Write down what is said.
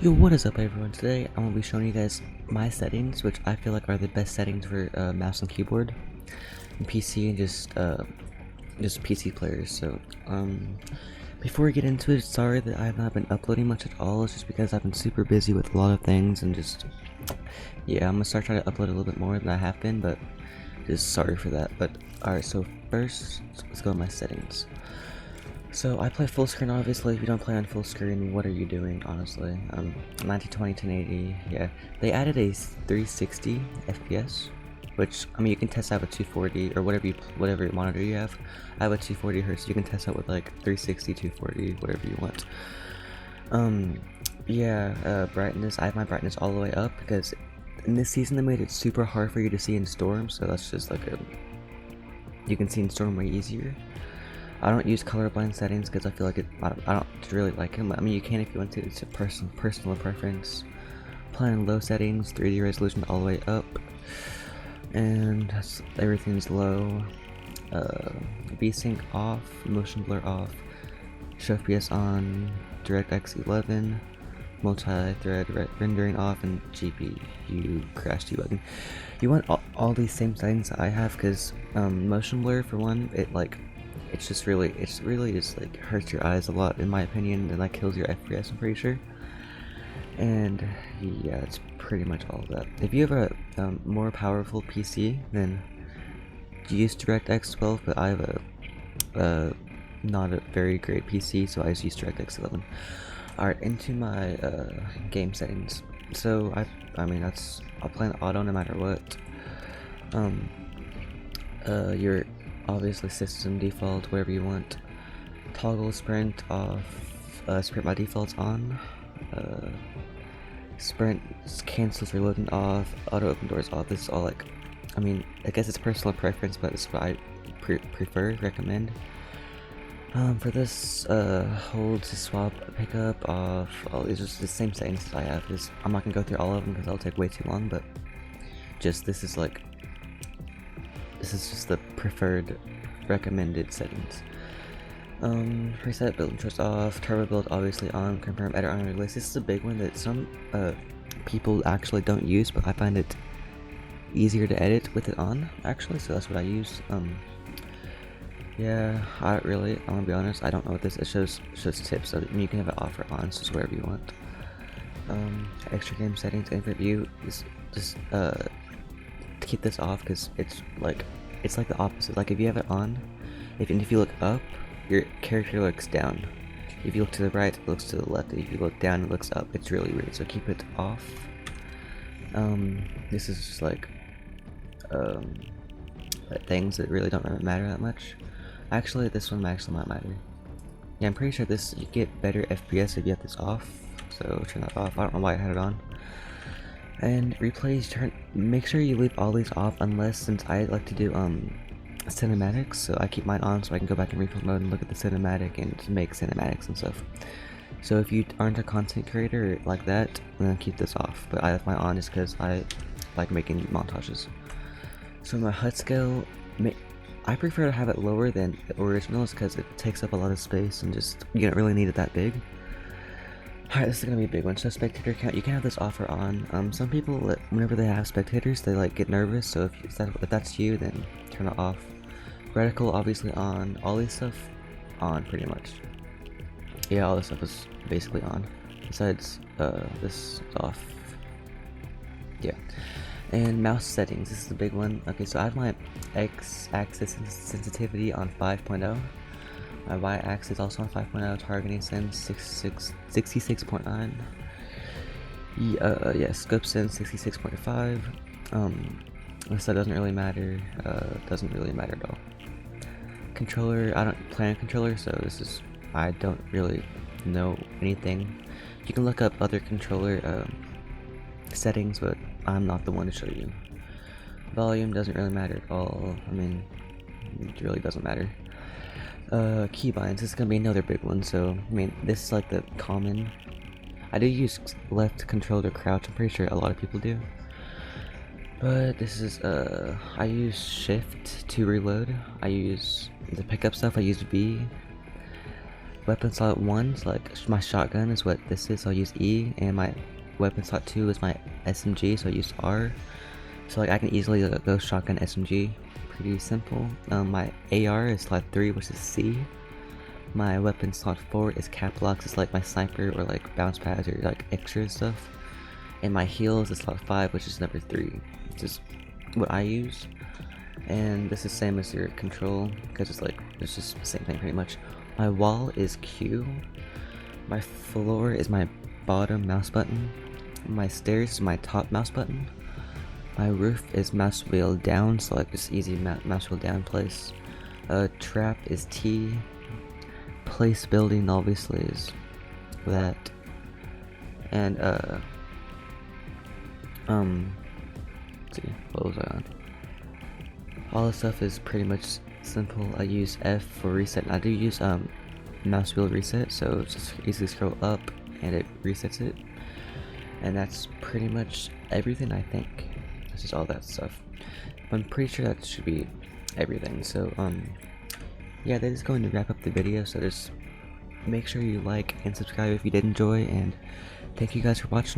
Yo, what is up everyone? Today I'm going to be showing you guys my settings, which I feel like are the best settings for mouse and keyboard and PC and just PC players. So before we get into it, sorry that I have not been uploading much at all. It's just because I've been super busy with a lot of things and just, yeah, I'm going to start trying to upload a little bit more than I have been, but just sorry for that. But alright, so first, let's go to my settings. So I play full screen. Obviously. If you don't play on full screen, what are you doing, honestly? 1920, 1080, yeah. They added a 360 FPS, which, I mean, you can test out with 240 or whatever monitor you have. I have a 240 hertz. You can test out with like 360, 240, whatever you want. Brightness. I have my brightness all the way up because in this season they made it super hard for you to see in storm. So that's just like you can see in storm way easier. I don't use colorblind settings because I feel like I don't really like them. I mean, you can if you want to. It's a personal preference. Playing low settings, 3D resolution all the way up, and everything's low. VSync off, motion blur off, show FPS on, DirectX 11, multi-thread rendering off, and GPU crash debugging. You want all these same settings that I have because motion blur, for one, it's really just like hurts your eyes a lot in my opinion, and like kills your FPS, I'm pretty sure. And yeah, it's pretty much all of that. If you have a more powerful PC, then use DirectX 12, but I have a not a very great PC, so I just use DirectX 11. Alright, into my game settings. So I'll play an auto no matter what. Your obviously system default, wherever you want. Toggle sprint off, sprint by default's on. Sprint cancels reloading off, auto open doors off. This is all like, I mean, I guess it's personal preference, but it's what I recommend. For this, hold to swap pickup off. All these are just the same settings that I have. I'm not gonna go through all of them because that'll take way too long, but this is just the preferred recommended settings. Preset build interest off, turbo build obviously on, confirm edit on release. This is a big one that some people actually don't use, but I find it easier to edit with it on actually, so that's what I use. Yeah, I'm gonna be honest, I don't know what this, it shows tips, so you can have it off or on, so it's wherever you want. Extra game settings, infinite view is just keep this off because it's like the opposite. Like if you have it on, if you look up, your character looks down. If you look to the right, it looks to the left. If you look down, it looks up. It's really weird, so keep it off. This is just like things that really don't matter that much. Actually, this one actually might matter. Yeah, I'm pretty sure you get better FPS if you have this off, so turn that off. I don't know why I had it on. And replays, make sure you leave all these off, unless, since I like to do cinematics, so I keep mine on so I can go back in replay mode and look at the cinematic and make cinematics and stuff. So if you aren't a content creator like that, then keep this off, but I have mine on just because I like making montages. So my HUD scale, I prefer to have it lower than the originals because it takes up a lot of space and just, you don't really need it that big. Alright, this is gonna be a big one. So spectator count, you can have this off or on. Some people, whenever they have spectators, they like get nervous, so if that's you, then turn it off. Reticle obviously on, all this stuff on pretty much. Yeah, all this stuff is basically on. Besides this is off. Yeah. And mouse settings, this is the big one. Okay, so I have my X-axis sensitivity on 5.0. My y-axis also on 5.0, targeting sense 66.9. Yeah, scope sense 66.5. So that doesn't really matter. Doesn't really matter at all. Controller, I don't plan a controller, so I don't really know anything. You can look up other controller settings, but I'm not the one to show you. Volume doesn't really matter at all. I mean, it really doesn't matter. Keybinds, this is gonna be another big one, so I mean, this is like the common. I do use left control to crouch, I'm pretty sure a lot of people do. But this is, I use shift to reload. I use the pickup stuff, I use V. weapon slot 1, so like my shotgun is what this is, so I'll use E, and my weapon slot 2 is my SMG, so I use R. So like I can easily go shotgun SMG, pretty simple. My AR is slot 3, which is C. My weapon slot 4 is cap locks, it's like my sniper or like bounce pads or like extra stuff. And my heals is slot 5, which is number 3, which is what I use. And this is same as your control, because it's just the same thing pretty much. My wall is Q. My floor is my bottom mouse button. My stairs is my top mouse button. My roof is mouse wheel down, so like just easy mouse wheel down place. Trap is T. Place building obviously is that. And let's see, what was I on? All this stuff is pretty much simple. I use F for reset, and I do use mouse wheel reset, so just easily scroll up and it resets it. And that's pretty much everything, I think. This is all that stuff. I'm pretty sure that should be everything. So yeah, that is going to wrap up the video. So just make sure you like and subscribe if you did enjoy, and thank you guys for watching.